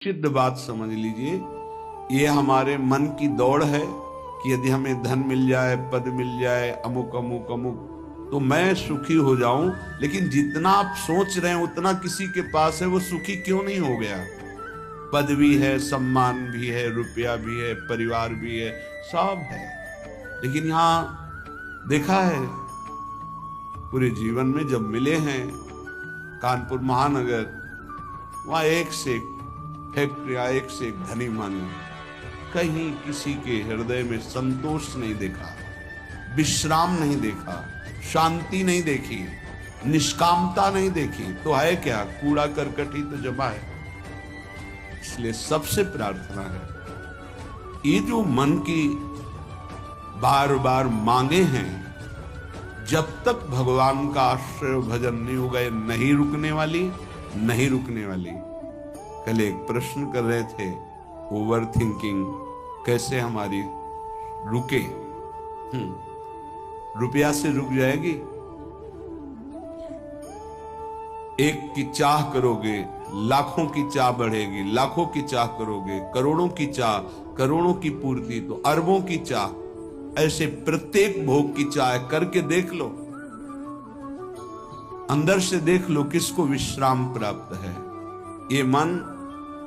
सिद्ध बात समझ लीजिए, ये हमारे मन की दौड़ है कि यदि हमें धन मिल जाए, पद मिल जाए, अमुक अमुक अमुक, तो मैं सुखी हो जाऊं। लेकिन जितना आप सोच रहे हैं उतना किसी के पास है, वो सुखी क्यों नहीं हो गया? पद भी है, सम्मान भी है, रुपया भी है, परिवार भी है, सब है, लेकिन यहां देखा है पूरे जीवन में जब मिले हैं कानपुर महानगर, वहां एक से एक फैक्ट्रियां, एक से एक धनी मानी, कहीं किसी के हृदय में संतोष नहीं देखा, विश्राम नहीं देखा, शांति नहीं देखी, निष्कामता नहीं देखी। तो है क्या? कूड़ा करकट ही तो जमा है। इसलिए सबसे प्रार्थना है, ये जो मन की बार बार मांगे हैं, जब तक भगवान का आश्रय भजन नहीं होगा, ये नहीं रुकने वाली, नहीं रुकने वाली। कल एक प्रश्न कर रहे थे, ओवर थिंकिंग कैसे हमारी रुके? रुपया से रुक जाएगी? एक की चाह करोगे, लाखों की चाह बढ़ेगी, लाखों की चाह करोगे, करोड़ों की चाह, करोड़ों की पूर्ति, तो अरबों की चाह। ऐसे प्रत्येक भोग की चाह करके देख लो, अंदर से देख लो किसको विश्राम प्राप्त है। ये मन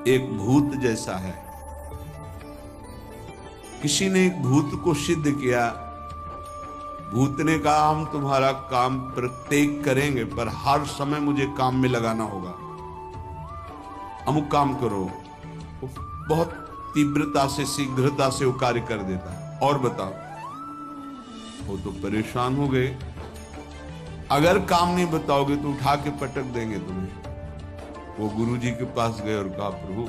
एक भूत जैसा है। किसी ने एक भूत को सिद्ध किया, भूत ने कहा हम तुम्हारा काम प्रत्येक करेंगे, पर हर समय मुझे काम में लगाना होगा, अमुक काम करो। बहुत तीव्रता से, शीघ्रता से वो कार्य कर देता। और बताओ, वो तो परेशान हो गए। अगर काम नहीं बताओगे तो उठा के पटक देंगे तुम्हें। वो गुरुजी के पास गए और कहा, प्रभु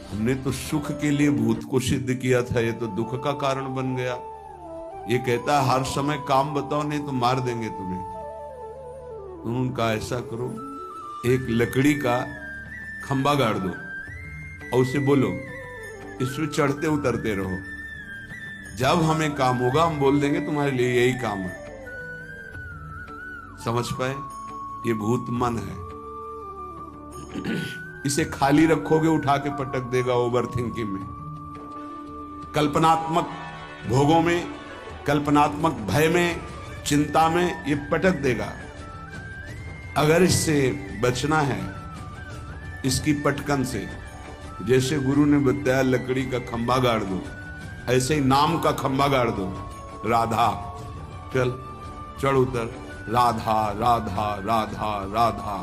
हमने तो सुख के लिए भूत को सिद्ध किया था, ये तो दुख का कारण बन गया। ये कहता है हर समय काम बताओ, नहीं तो मार देंगे तुम्हें। उन्होंने कहा ऐसा करो, एक लकड़ी का खंबा गाड़ दो और उसे बोलो इसमें चढ़ते उतरते रहो, जब हमें काम होगा हम बोल देंगे तुम्हारे लिए यही काम है। समझ पाए? ये भूत मन है। इसे खाली रखोगे उठा के पटक देगा ओवर थिंकिंग में, कल्पनात्मक भोगों में, कल्पनात्मक भय में, चिंता में, ये पटक देगा। अगर इससे बचना है, इसकी पटकन से, जैसे गुरु ने बताया लकड़ी का खंबा गाड़ दो, ऐसे ही नाम का खंबा गाड़ दो। राधा, चल चढ़ उतर, राधा राधा राधा राधा,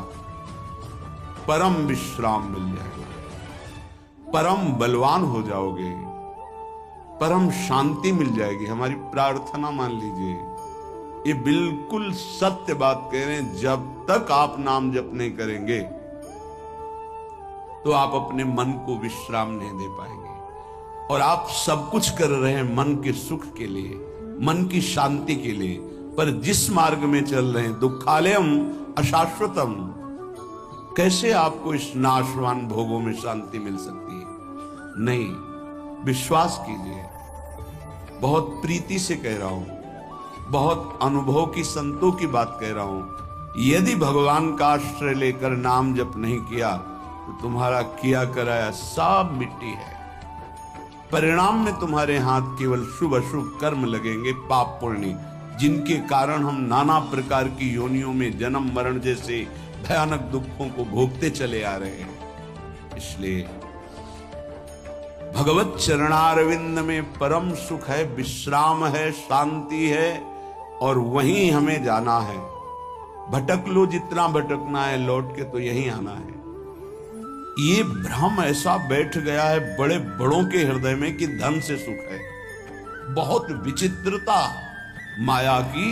परम विश्राम मिल जाएगा, परम बलवान हो जाओगे, परम शांति मिल जाएगी। हमारी प्रार्थना मान लीजिए, ये बिल्कुल सत्य बात कह रहे हैं। जब तक आप नाम जप नहीं करेंगे तो आप अपने मन को विश्राम नहीं दे पाएंगे। और आप सब कुछ कर रहे हैं मन के सुख के लिए, मन की शांति के लिए, पर जिस मार्ग में चल रहे हैं, दुखालयम अशाश्वतम, कैसे आपको इस नाशवान भोगों में शांति मिल सकती है? नहीं। विश्वास कीजिए, बहुत प्रीति से कह रहा हूं, बहुत अनुभव की, संतों की बात कह रहा हूं। यदि भगवान का आश्रय लेकर नाम जप नहीं किया तो तुम्हारा किया कराया सब मिट्टी है। परिणाम में तुम्हारे हाथ केवल शुभ अशुभ कर्म लगेंगे, पाप पुण्य, जिनके कारण हम नाना प्रकार की योनियों में जन्म मरण जैसे भयानक दुखों को भोगते चले आ रहे हैं। इसलिए भगवत चरणारविंद में परम सुख है, विश्राम है, शांति है, और वहीं हमें जाना है। भटक लो जितना भटकना है, लौट के तो यहीं आना है। ये भ्रम ऐसा बैठ गया है बड़े बड़ों के हृदय में कि धन से सुख है। बहुत विचित्रता माया की,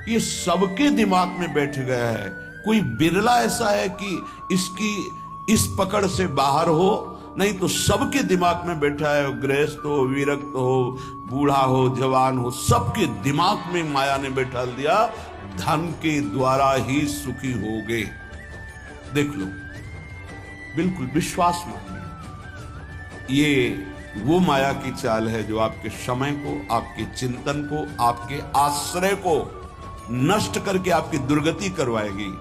ये सबके दिमाग में बैठ गया है। कोई बिरला ऐसा है कि इसकी इस पकड़ से बाहर हो, नहीं तो सबके दिमाग में बैठा है। गृहस्थ हो, विरक्त हो, बूढ़ा हो, जवान हो, सबके दिमाग में माया ने बैठा दिया, धन के द्वारा ही सुखी होगे। देख लो, बिल्कुल विश्वास मानिए। ये वो माया की चाल है जो आपके समय को, आपके चिंतन को, आपके आश्रय को नष्ट करके आपकी दुर्गति करवाएगी।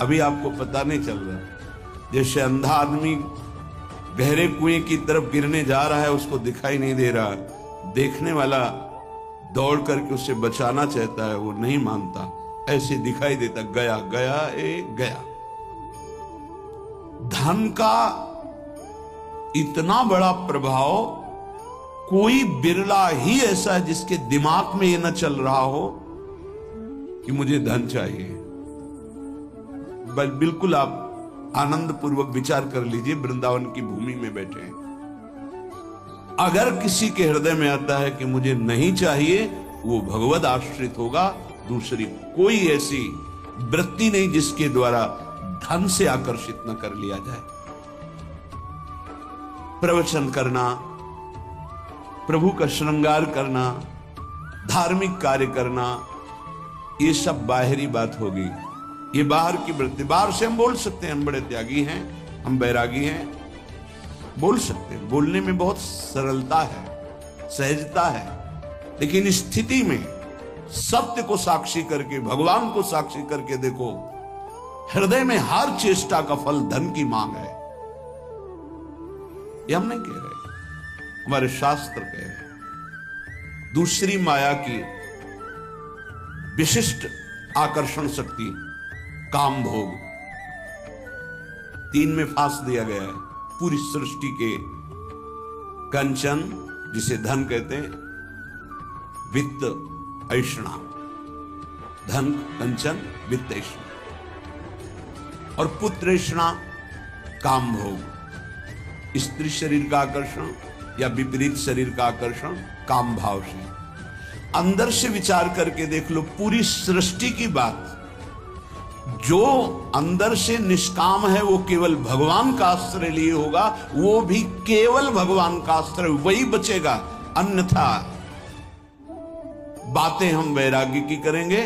अभी आपको पता नहीं चल रहा। जैसे अंधा आदमी गहरे कुएं की तरफ गिरने जा रहा है, उसको दिखाई नहीं दे रहा, देखने वाला दौड़ करके उसे बचाना चाहता है, वो नहीं मानता, ऐसे दिखाई देता, गया गया गया। धन का इतना बड़ा प्रभाव, कोई बिरला ही ऐसा है जिसके दिमाग में ये न चल रहा हो कि मुझे धन चाहिए। बिल्कुल आप आनंद पूर्वक विचार कर लीजिए, वृंदावन की भूमि में बैठे हैं, अगर किसी के हृदय में आता है कि मुझे नहीं चाहिए, वो भगवद आश्रित होगा। दूसरी कोई ऐसी वृत्ति नहीं जिसके द्वारा धन से आकर्षित न कर लिया जाए। प्रवचन करना, प्रभु का श्रृंगार करना, धार्मिक कार्य करना, ये सब बाहरी बात होगी, ये बाहर की वृत्ति। बाहर से हम बोल सकते हैं हम बड़े त्यागी हैं, हम बैरागी हैं, बोल सकते हैं, बोलने में बहुत सरलता है, सहजता है, लेकिन स्थिति में सत्य को साक्षी करके, भगवान को साक्षी करके देखो, हृदय में हर चेष्टा का फल धन की मांग है। ये हम नहीं कह रहे, हमारे शास्त्र कह रहे। दूसरी माया की विशिष्ट आकर्षण शक्ति काम भोग, 3 में फांस दिया गया है पूरी सृष्टि के। कंचन, जिसे धन कहते हैं, वित्त ऐषणा, धन कंचन वित्त ऐषणा, और पुत्र ऐषणा काम भोग, स्त्री शरीर का आकर्षण या विपरीत शरीर का आकर्षण काम भाव से। अंदर से विचार करके देख लो, पूरी सृष्टि की बात, जो अंदर से निष्काम है वो केवल भगवान का आश्रय लिए होगा, वो भी केवल भगवान का आश्रय, वही बचेगा। अन्यथा बातें हम वैराग्य की करेंगे,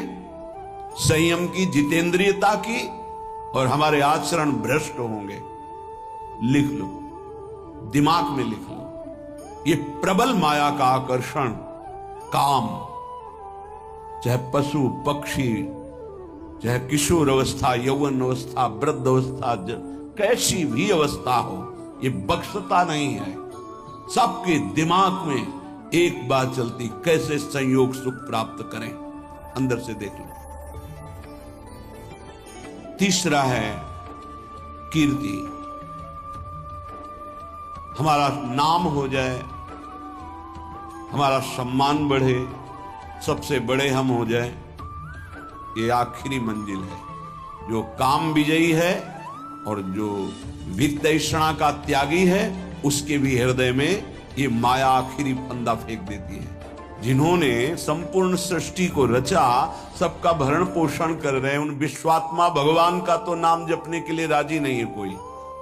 संयम की, जितेंद्रियता की, और हमारे आचरण भ्रष्ट होंगे। लिख लो, दिमाग में लिख लो, ये प्रबल माया का आकर्षण काम, चाहे पशु पक्षी, चाहे किशोर अवस्था, यौवन अवस्था, वृद्ध अवस्था, कैसी भी अवस्था हो, ये बख्शता नहीं है। सबके दिमाग में एक बात चलती, कैसे संयोग सुख प्राप्त करें, अंदर से देख लो। तीसरा है कीर्ति, हमारा नाम हो जाए, हमारा सम्मान बढ़े, सबसे बड़े हम हो जाए, ये आखिरी मंजिल है। जो काम विजयी है और जो वित्तैषणा का त्यागी है, उसके भी हृदय में ये माया आखिरी फंदा फेंक देती है। जिन्होंने संपूर्ण सृष्टि को रचा, सबका भरण पोषण कर रहे हैं, उन विश्वात्मा भगवान का तो नाम जपने के लिए राजी नहीं है कोई,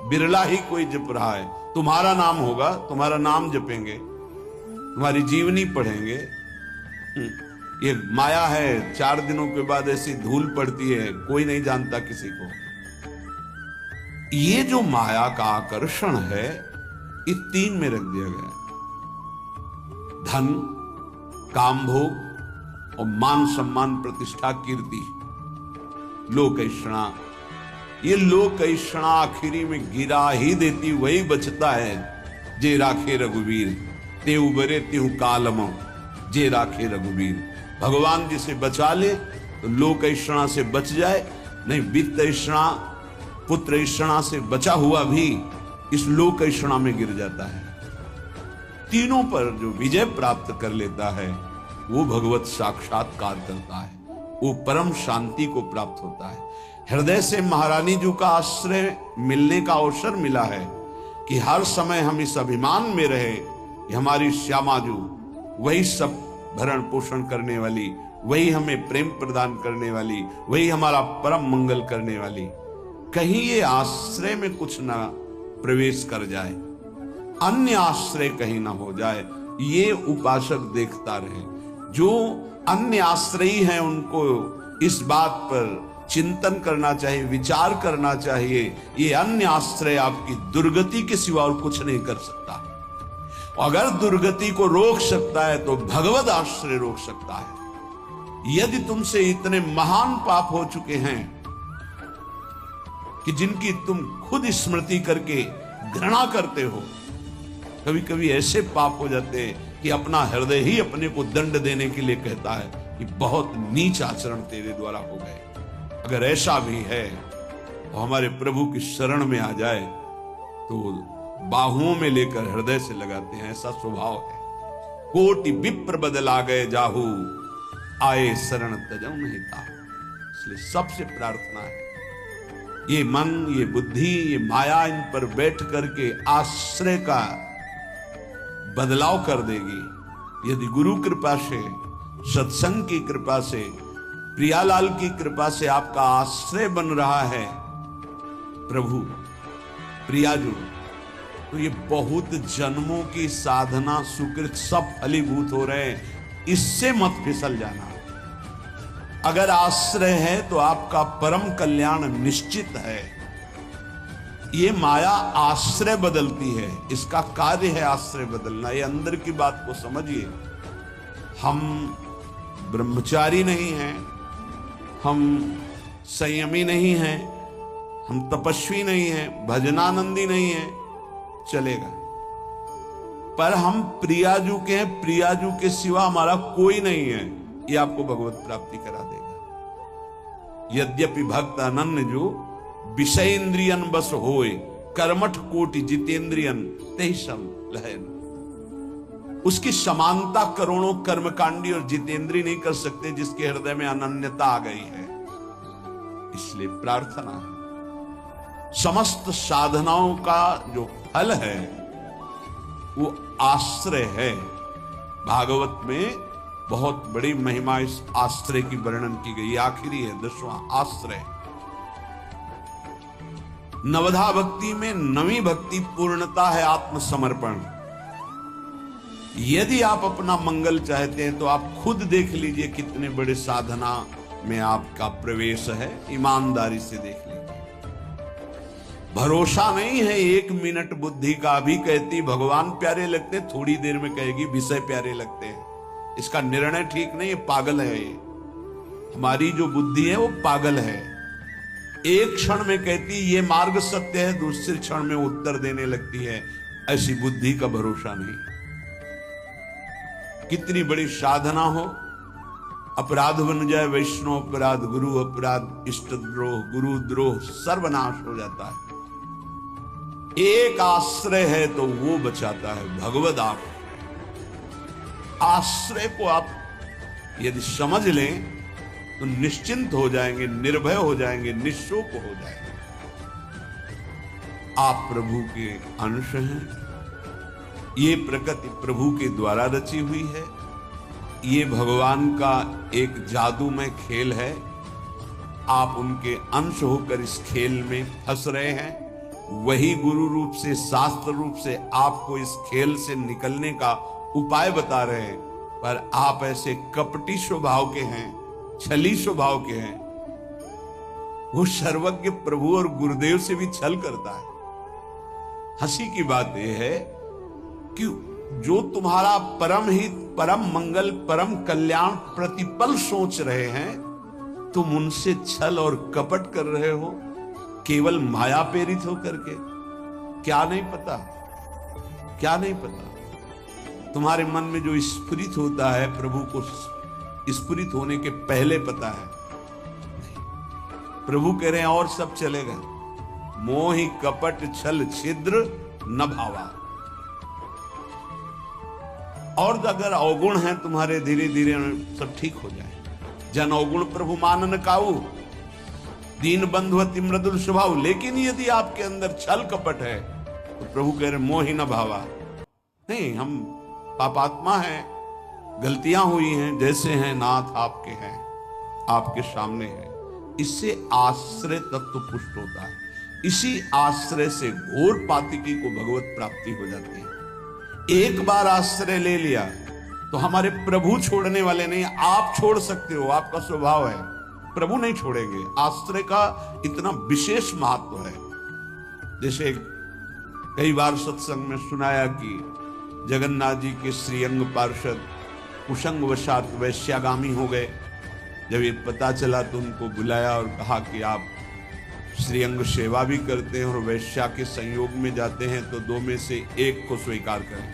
बिरला ही कोई जप रहा है। तुम्हारा नाम होगा, तुम्हारा नाम जपेंगे, तुम्हारी जीवनी पढ़ेंगे। ये माया है, 4 दिनों के बाद ऐसी धूल पड़ती है, कोई नहीं जानता किसी को। ये जो माया का आकर्षण है, ये 3 में रख दिया गया, धन, काम भोग और मान सम्मान प्रतिष्ठा कीर्ति, लोक ऐषणा। ये लोक ऐषणा आखिरी में गिरा ही देती, वही बचता है। जे राखे रघुवीर ते उबरे त्यू कालम, जे राखे रघुवीर। भगवान जिसे बचा ले तो लोक ऐषणा से बच जाए, नहीं वित्त ऐषणा, पुत्र ऐषणा से बचा हुआ भी इस लोक ऐषणा में गिर जाता है। तीनों पर जो विजय प्राप्त कर लेता है, वो भगवत साक्षात्कार करता है, वो परम शांति को प्राप्त होता है। हृदय से महारानी जी का आश्रय मिलने का अवसर मिला है कि हर समय हम इस अभिमान में रहे कि हमारी श्यामा जी वही सब भरण पोषण करने वाली, वही हमें प्रेम प्रदान करने वाली, वही हमारा परम मंगल करने वाली। कहीं ये आश्रय में कुछ ना प्रवेश कर जाए, अन्य आश्रय कहीं ना हो जाए, ये उपासक देखता रहे। जो अन्य आश्रयी हैं उनको इस बात पर चिंतन करना चाहिए, विचार करना चाहिए, ये अन्य आश्रय आपकी दुर्गति के सिवा और कुछ नहीं कर सकता। अगर दुर्गति को रोक सकता है तो भगवत आश्रय रोक सकता है। यदि तुमसे इतने महान पाप हो चुके हैं कि जिनकी तुम खुद स्मृति करके घृणा करते हो। कभी कभी ऐसे पाप हो जाते हैं कि अपना हृदय ही अपने को दंड देने के लिए कहता है कि बहुत नीच आचरण तेरे द्वारा हो गए। अगर ऐसा भी है तो हमारे प्रभु की शरण में आ जाए तो बाहुओं में लेकर हृदय से लगाते हैं, ऐसा स्वभाव है। कोटि विप्र बदला गए जाहू, आए शरण तजौ नहीं ताहू। इसलिए सबसे प्रार्थना है ये मन, ये बुद्धि, ये माया इन पर बैठ करके आश्रय का बदलाव कर देगी। यदि गुरु कृपा से, सत्संग की कृपा से, प्रियालाल की कृपा से आपका आश्रय बन रहा है प्रभु प्रियाजू, तो ये बहुत जन्मों की साधना सुकृत सब फलीभूत हो रहे हैं। इससे मत फिसल जाना। अगर आश्रय है तो आपका परम कल्याण निश्चित है। ये माया आश्रय बदलती है, इसका कार्य है आश्रय बदलना। ये अंदर की बात को समझिए। हम ब्रह्मचारी नहीं हैं, हम संयमी नहीं हैं, हम तपस्वी नहीं हैं, भजनानंदी नहीं हैं, चलेगा। पर हम प्रियाजू के हैं, प्रियाजू के सिवा हमारा कोई नहीं है, ये आपको भगवत प्राप्ति करा देगा। यद्यपि भक्त अनन्य जो विषय इंद्रियन बस होए, कर्मठ कोटि जितेंद्रियन तेहि सम लहन। उसकी समानता करोड़ों कर्मकांडी और जितेंद्री नहीं कर सकते जिसके हृदय में अनन्यता आ गई है। इसलिए प्रार्थना है समस्त साधनाओं का जो फल है वो आश्रय है। भागवत में बहुत बड़ी महिमा इस आश्रय की वर्णन की गई। आखिरी है 10वां आश्रय। नवधा भक्ति में 9वीं भक्ति पूर्णता है आत्मसमर्पण। यदि आप अपना मंगल चाहते हैं तो आप खुद देख लीजिए कितने बड़े साधना में आपका प्रवेश है। ईमानदारी से देख लीजिए। भरोसा नहीं है 1 मिनट बुद्धि का भी कहती भगवान प्यारे लगते, थोड़ी देर में कहेगी विषय प्यारे लगते हैं। इसका निर्णय ठीक नहीं है, पागल है ये। हमारी जो बुद्धि है वो पागल है। एक क्षण में कहती ये मार्ग सत्य है, दूसरे क्षण में उत्तर देने लगती है। ऐसी बुद्धि का भरोसा नहीं। कितनी बड़ी साधना हो, अपराध बन जाए, वैष्णव अपराध, गुरु अपराध, इष्ट द्रोह, गुरु द्रोह, सर्वनाश हो जाता है। एक आश्रय है तो वो बचाता है, भगवद आश्रय को आप यदि समझ लें तो निश्चिंत हो जाएंगे, निर्भय हो जाएंगे, निःशोक हो जाएंगे। आप प्रभु के अंश हैं। ये प्रकृति प्रभु के द्वारा रची हुई है। ये भगवान का एक जादूमय खेल है। आप उनके अंश होकर इस खेल में फंस रहे हैं। वही गुरु रूप से, शास्त्र रूप से आपको इस खेल से निकलने का उपाय बता रहे हैं। पर आप ऐसे कपटी स्वभाव के हैं, छली स्वभाव के हैं। वो सर्वज्ञ प्रभु और गुरुदेव से भी छल करता है। हंसी की बात यह है कि जो तुम्हारा परम हित, परम मंगल, परम कल्याण प्रतिपल सोच रहे हैं, तुम उनसे छल और कपट कर रहे हो, केवल माया प्रेरित होकर के। क्या नहीं पता, क्या नहीं पता। तुम्हारे मन में जो स्फुरित होता है प्रभु को स्फुरित होने के पहले पता है। प्रभु कह रहे हैं और सब चलेगा। मोहि कपट छल छिद्र न भावा। और अगर अवगुण है तुम्हारे, धीरे धीरे सब ठीक हो जाए। जन अवगुण प्रभु मानन काऊ, दीन बंधुअति मृदुल स्वभाव। लेकिन यदि आपके अंदर छल कपट है तो प्रभु कह रहे मोहि न भावा। नहीं, हम पापात्मा हैं, गलतियां हुई हैं, जैसे हैं नाथ आपके हैं, आपके सामने हैं। इससे आश्रय तत्व पुष्ट होता है। इसी आश्रय से घोर पातिकी को भगवत प्राप्ति हो जाती है। एक बार आश्रय ले लिया तो हमारे प्रभु छोड़ने वाले नहीं, आप छोड़ सकते हो, आपका स्वभाव है। प्रभु नहीं छोड़ेंगे। आश्रय का इतना विशेष महत्व है। जैसे कई बार सत्संग में सुनाया कि जगन्नाथ जी के श्रीअंग पार्षद कुसंग वशात वैश्यागामी हो गए। जब ये पता चला तो उनको बुलाया और कहा कि आप श्रीअंग सेवा भी करते हैं और वैश्या के संयोग में जाते हैं तो दो में से एक को स्वीकार करें,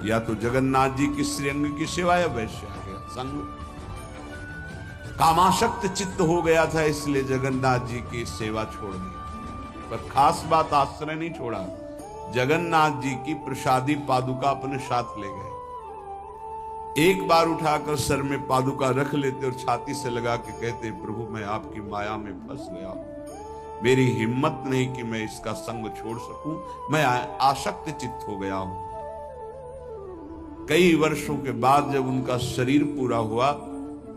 या तो जगन्नाथ जी की श्रीअंग की सेवा या वैश्या के संग। कामाशक्त चित्त हो गया था इसलिए जगन्नाथ जी की सेवा छोड़ दी, पर खास बात आश्रय नहीं छोड़ा, जगन्नाथ जी की प्रसादी पादुका अपने साथ ले गए। एक बार उठाकर सर में पादुका रख लेते और छाती से लगा के कहते, प्रभु मैं आपकी माया में फंस गया हूं, मेरी हिम्मत नहीं कि मैं इसका संग छोड़ सकूं, मैं आसक्त चित्त हो गया हूं। कई वर्षों के बाद जब उनका शरीर पूरा हुआ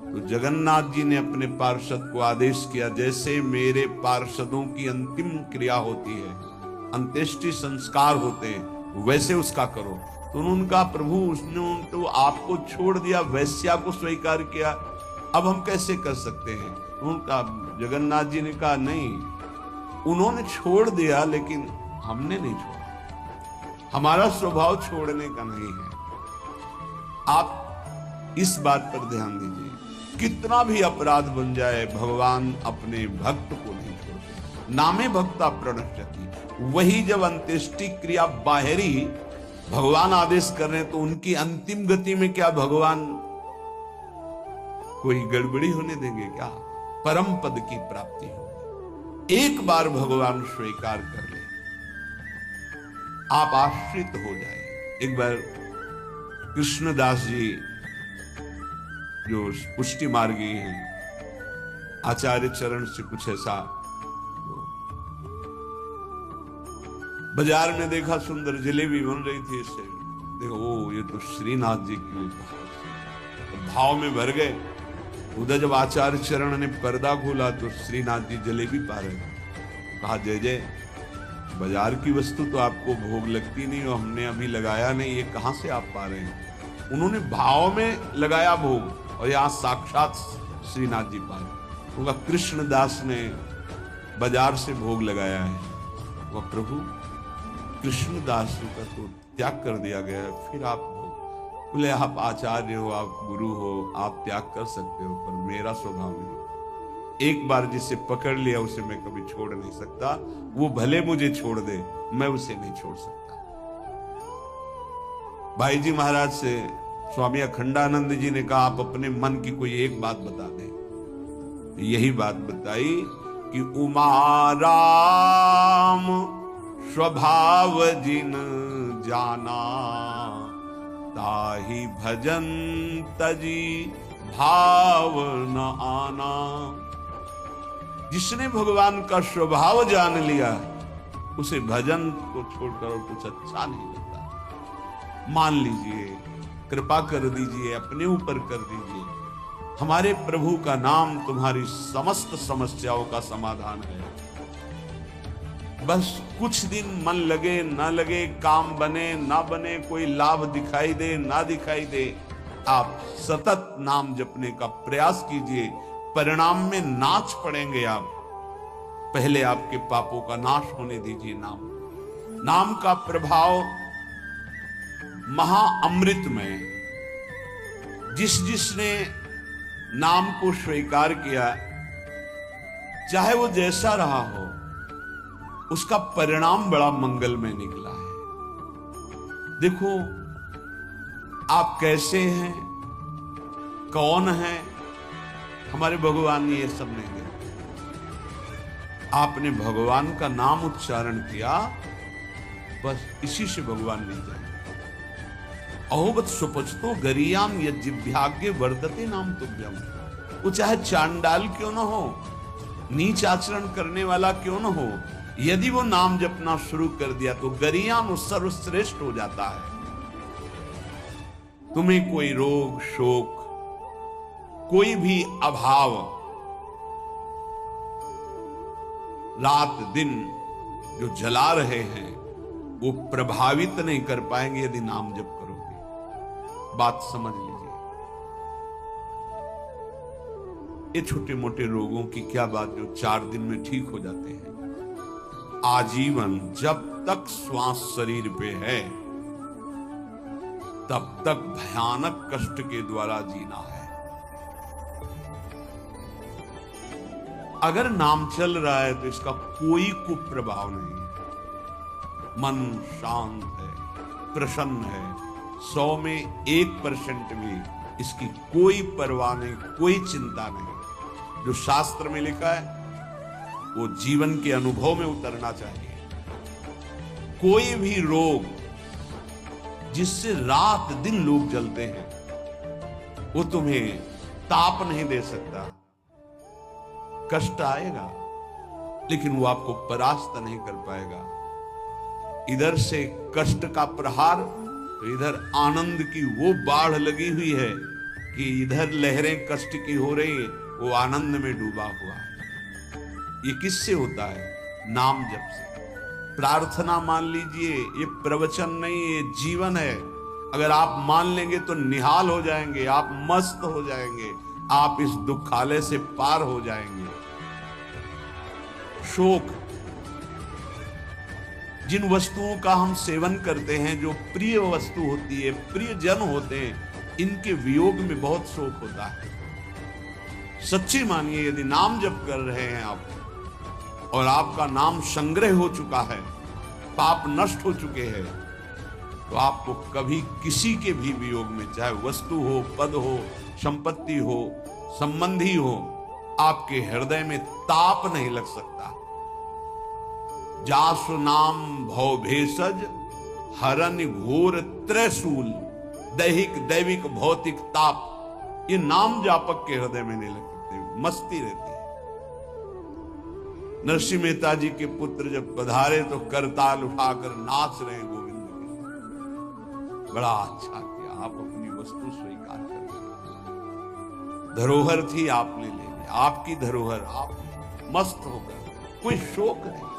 तो जगन्नाथ जी ने अपने पार्षद को आदेश किया, जैसे मेरे पार्षदों की अंतिम क्रिया होती है, अंत्येष्टि संस्कार होते हैं, वैसे उसका करो। तो उन्होंने कहा, प्रभु उसने तो आपको छोड़ दिया, वैश्या को स्वीकार किया, अब हम कैसे कर सकते हैं? उनका जगन्नाथ जी ने कहा, नहीं, उन्होंने छोड़ दिया लेकिन हमने नहीं छोड़ा, हमारा स्वभाव छोड़ने का नहीं है। आप इस बात पर ध्यान दीजिए, कितना भी अपराध बन जाए भगवान अपने भक्त को नहीं छोड़ते। नामे भक्ता प्रणश्यति, वही जब अंत्येष्टि क्रिया बाहरी भगवान आदेश कर रहे हैं तो उनकी अंतिम गति में क्या भगवान कोई गड़बड़ी होने देंगे क्या? परम पद की प्राप्ति होगी। एक बार भगवान स्वीकार कर ले, आप आश्रित हो जाए। एक बार कृष्णदास जी जो पुष्टि मार्गी हैं, आचार्य चरण से कुछ ऐसा, बाजार में देखा सुंदर जलेबी बन रही थी, इससे देखो ओ ये तो श्रीनाथ जी की भाव में भर गए। उधर जब आचार्य चरण ने पर्दा खोला तो श्रीनाथ जी जलेबी पा रहे, कहा जय जय, बाजार की वस्तु तो आपको भोग लगती नहीं और हमने अभी लगाया नहीं, ये कहां से आप पा रहे हैं? उन्होंने भाव में लगाया भोग और यहां साक्षात श्रीनाथ जी पा रहे। उनका कृष्णदास ने बाजार से भोग लगाया है, वह प्रभु कृष्णदास का तो त्याग कर दिया गया है, फिर आप बोले आप आचार्य हो, आप गुरु हो, आप त्याग कर सकते हो, पर मेरा स्वभाव नहीं। एक बार जिसे पकड़ लिया उसे मैं कभी छोड़ नहीं सकता, वो भले मुझे छोड़ दे, मैं उसे नहीं छोड़ सकता। भाई जी महाराज से स्वामी अखंडानंद जी ने कहा, आप अपने मन की कोई एक बात बता दें। यही बात बताई कि उमा राम स्वभाव जिन जाना, ताहि भजन तजी भाव न आना। जिसने भगवान का स्वभाव जान लिया उसे भजन को छोड़कर और कुछ अच्छा नहीं लगता। मान लीजिए, कृपा कर दीजिए, अपने ऊपर कर दीजिए, हमारे प्रभु का नाम तुम्हारी समस्त समस्याओं का समाधान है। बस कुछ दिन मन लगे ना लगे, काम बने ना बने, कोई लाभ दिखाई दे ना दिखाई दे, आप सतत नाम जपने का प्रयास कीजिए, परिणाम में नाच पड़ेंगे आप। पहले आपके पापों का नाश होने दीजिए। नाम का प्रभाव महा अमृत में, जिसने नाम को स्वीकार किया, चाहे वो जैसा रहा हो, उसका परिणाम बड़ा मंगलमय निकला है। देखो आप कैसे हैं, कौन हैं, हमारे भगवान ने ये सब नहीं देखा। आपने भगवान का नाम उच्चारण किया, बस इसी से भगवान मिल जाए। अहोबत सुपचतो गरियाम यज्ञभाग्य वर्धते नाम तुभ्यम। वो चाहे चांडाल क्यों ना हो, नीच आचरण करने वाला क्यों ना हो, यदि वो नाम जपना शुरू कर दिया तो गरियाम सर्वश्रेष्ठ हो जाता है। तुम्हें कोई रोग शोक, कोई भी अभाव रात दिन जो जला रहे हैं वो प्रभावित नहीं कर पाएंगे यदि नाम जप करोगे। बात समझ लीजिए। ये छोटे मोटे रोगों की क्या बात जो 4 दिन में ठीक हो जाते हैं, आजीवन जब तक श्वास शरीर पे है तब तक भयानक कष्ट के द्वारा जीना है। अगर नाम चल रहा है तो इसका कोई कुप्रभाव नहीं है। मन शांत है, प्रसन्न है, 100 में 1% भी इसकी कोई परवाह नहीं, कोई चिंता नहीं। जो शास्त्र में लिखा है वो जीवन के अनुभव में उतरना चाहिए। कोई भी रोग जिससे रात दिन लोग जलते हैं वो तुम्हें ताप नहीं दे सकता। कष्ट आएगा लेकिन वो आपको परास्त नहीं कर पाएगा। इधर से कष्ट का प्रहार तो इधर आनंद की वो बाढ़ लगी हुई है कि इधर लहरें कष्ट की हो रही है, वो आनंद में डूबा हुआ है। ये किससे होता है? नाम जप से। प्रार्थना मान लीजिए, ये प्रवचन नहीं, ये जीवन है। अगर आप मान लेंगे तो निहाल हो जाएंगे, आप मस्त हो जाएंगे, आप इस दुखालय से पार हो जाएंगे। शोक, जिन वस्तुओं का हम सेवन करते हैं, जो प्रिय वस्तु होती है, प्रिय जन होते हैं, इनके वियोग में बहुत शोक होता है। सच्ची मानिए, यदि नाम जप कर रहे हैं आप और आपका नाम संग्रह हो चुका है, पाप नष्ट हो चुके हैं, तो आपको कभी किसी के भी वियोग में, चाहे वस्तु हो, पद हो, संपत्ति हो, संबंधी हो, आपके हृदय में ताप नहीं लग सकता। जासु नाम भव भेषज हरन घोर त्रैशूल, दैहिक दैविक भौतिक ताप, ये नाम जापक के हृदय में नहीं लग सकते, मस्ती रहती है। नरसिंह मेहता जी के पुत्र जब पधारे तो करताल उठाकर नाच रहे हैं गोविंद के। बड़ा अच्छा किया, आप अपनी वस्तु स्वीकार कर लिया। धरोहर थी, आपने ले ली, आपकी धरोहर, आप मस्त होकर, कोई शोक नहीं।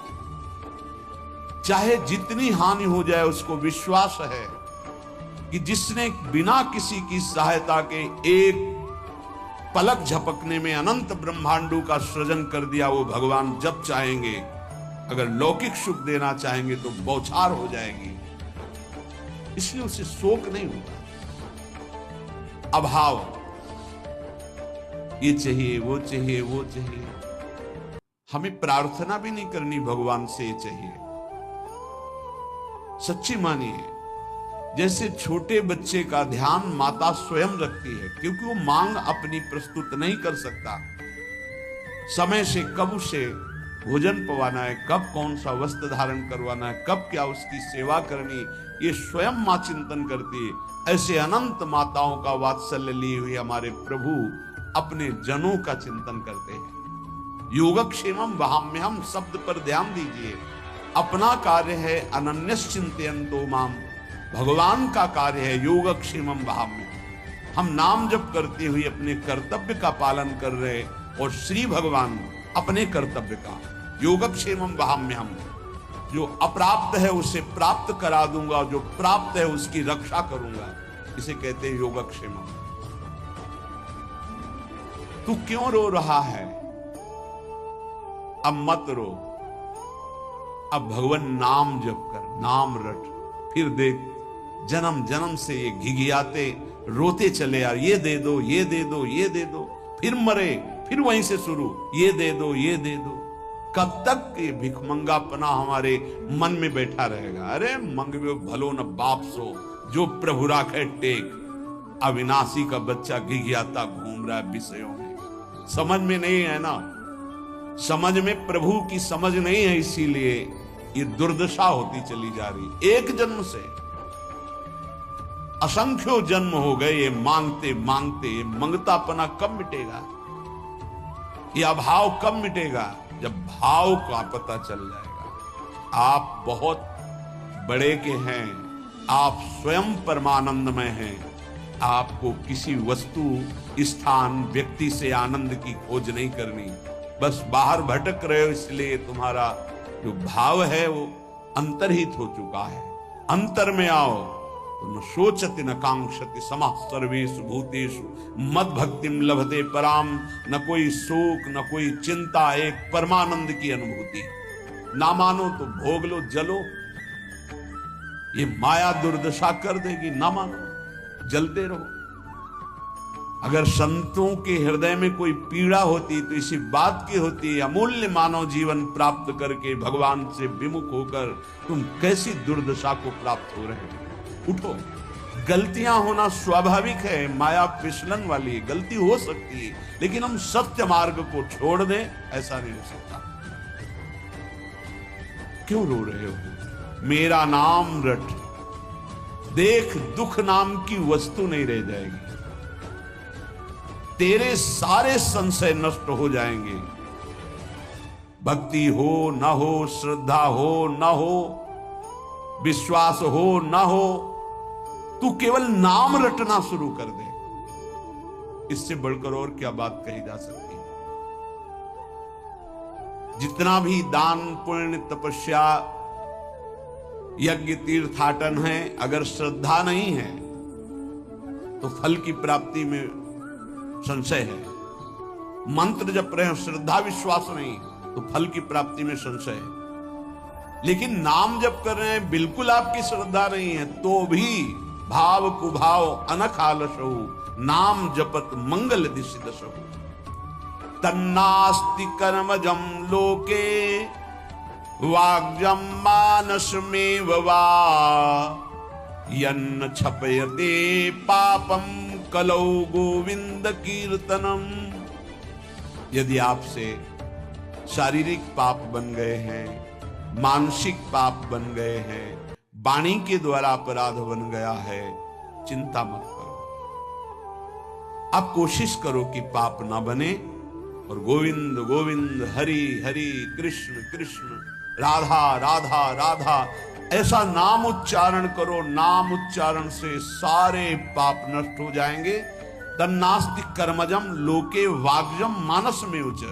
चाहे जितनी हानि हो जाए, उसको विश्वास है कि जिसने बिना किसी की सहायता के एक पलक झपकने में अनंत ब्रह्मांडों का सृजन कर दिया, वो भगवान जब चाहेंगे, अगर लौकिक सुख देना चाहेंगे तो बौछार हो जाएगी। इसलिए उसे शोक नहीं होता। अभाव, ये चाहिए, वो चाहिए, वो चाहिए। हमें प्रार्थना भी नहीं करनी भगवान से ये चाहिए। सच्ची मानिए, जैसे छोटे बच्चे का ध्यान माता स्वयं रखती है, क्योंकि वो मांग अपनी प्रस्तुत नहीं कर सकता। समय से कब उसे भोजन पवाना है, कब कौन सा वस्त्र धारण करवाना है, कब क्या उसकी सेवा करनी, ये स्वयं मां चिंतन करती है। ऐसे अनंत माताओं का वात्सल्य लिए हुए हमारे प्रभु अपने जनों का चिंतन करते हैं। योगक्षेमम वहाम्यहम शब्द पर ध्यान दीजिए। अपना कार्य है अनन्यश्चिन्तयन्तो माम, भगवान का कार्य है योगक्षेमम वहाम्यहम। हम नाम जप करते हुए अपने कर्तव्य का पालन कर रहे, और श्री भगवान अपने कर्तव्य का, योगक्षेमम वहाम्यहम, जो अप्राप्त है उसे प्राप्त करा दूंगा, जो प्राप्त है उसकी रक्षा करूंगा, इसे कहते हैं योगक्षेमम। तू क्यों रो रहा है? अब मत रो, अब भगवान नाम जप कर, नाम रट। फिर देख, जन्म जन्म से ये घिघियाते रोते चले यार, ये दे दो, ये दे दो, ये दे दो, फिर मरे, फिर वहीं से शुरू, ये दे दो, ये दे दो। कब तक ये भिखमंगापना हमारे मन में बैठा रहेगा? अरे मंगवे भलो न बाप सो, जो प्रभु राखे टेक। अविनाशी का बच्चा घिघियाता घूम रहा है विषयों में, समझ में नहीं है ना, समझ में प्रभु की समझ नहीं है, इसीलिए ये दुर्दशा होती चली जा रही। एक जन्म से असंख्यों जन्म हो गए ये मांगते मांगते। ये मंगतापना कब मिटेगा? ये अभाव कब मिटेगा? जब भाव का पता चल जाएगा। आप बहुत बड़े के हैं, आप स्वयं परमानंदमय हैं। आपको किसी वस्तु, स्थान, व्यक्ति से आनंद की खोज नहीं करनी। बस बाहर भटक रहे हो, इसलिए तुम्हारा जो भाव है वो अंतर्हित हो चुका है। अंतर में आओ तो न शोचति न कांक्षति समः सर्वेषु भूतेषु मद भक्तिम लभते पराम। न कोई शोक, न कोई चिंता, एक परमानंद की अनुभूति। ना मानो तो भोग लो, जलो, ये माया दुर्दशा कर देगी। ना मानो, जलते रहो। अगर संतों के हृदय में कोई पीड़ा होती तो इसी बात की होती, अमूल्य मानव जीवन प्राप्त करके भगवान से विमुख होकर तुम कैसी दुर्दशा को प्राप्त हो रहे हो। उठो। गलतियां होना स्वाभाविक है, माया फिसलन वाली गलती हो सकती है, लेकिन हम सत्य मार्ग को छोड़ दें ऐसा नहीं हो सकता। क्यों रो रहे हो? मेरा नाम रट, देख दुख नाम की वस्तु नहीं रह जाएगी, तेरे सारे संशय नष्ट हो जाएंगे। भक्ति हो न हो, श्रद्धा हो न हो, विश्वास हो न हो, तू केवल नाम रटना शुरू कर दे, इससे बढ़कर और क्या बात कही जा सकती है। जितना भी दान पुण्य तपस्या यज्ञ तीर्थाटन है, अगर श्रद्धा नहीं है तो फल की प्राप्ति में संशय है। मंत्र जप रहे हैं, श्रद्धा विश्वास नहीं तो फल की प्राप्ति में संशय है। लेकिन नाम जप कर रहे हैं, बिल्कुल आपकी श्रद्धा नहीं है तो भी भाव कुभाव अनखालसहु, नाम जपत मंगल दिशि दशहु। तन्नास्ति कर्मजं लोके वाग्जं मानसमेव वा, यन्न छपयते पापम कलौ गोविंद कीर्तनम। यदि आपसे शारीरिक पाप बन गए हैं, मानसिक पाप बन गए हैं, वाणी के द्वारा अपराध बन गया है, चिंता मत करो। आप कोशिश करो कि पाप ना बने और गोविंद गोविंद हरि हरि कृष्ण कृष्ण राधा राधा राधा ऐसा नाम उच्चारण करो। नाम उच्चारण से सारे पाप नष्ट हो जाएंगे। तन्नास्ति कर्मजम लोके वाग्जम मानस में उच,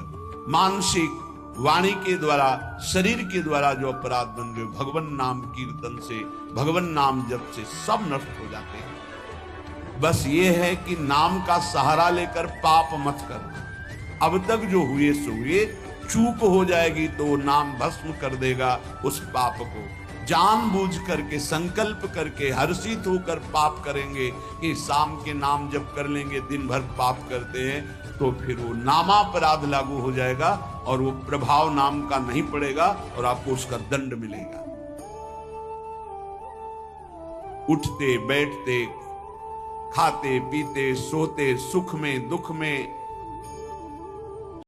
मानसिक वाणी के द्वारा शरीर के द्वारा जो अपराध बन गए, भगवान नाम कीर्तन से, भगवान नाम जप से सब नष्ट हो जाते हैं। बस ये है कि नाम का सहारा लेकर पाप मत कर। अब तक जो हुए सो हुए, चूक हो जाएगी तो वो नाम भस्म कर देगा उस पाप को। जानबूझ करके संकल्प करके हर्षित होकर पाप करेंगे कि शाम के नाम जप कर लेंगे, दिन भर पाप करते हैं, तो फिर वो नामापराध लागू हो जाएगा और वो प्रभाव नाम का नहीं पड़ेगा और आपको उसका दंड मिलेगा। उठते बैठते खाते पीते सोते, सुख में दुख में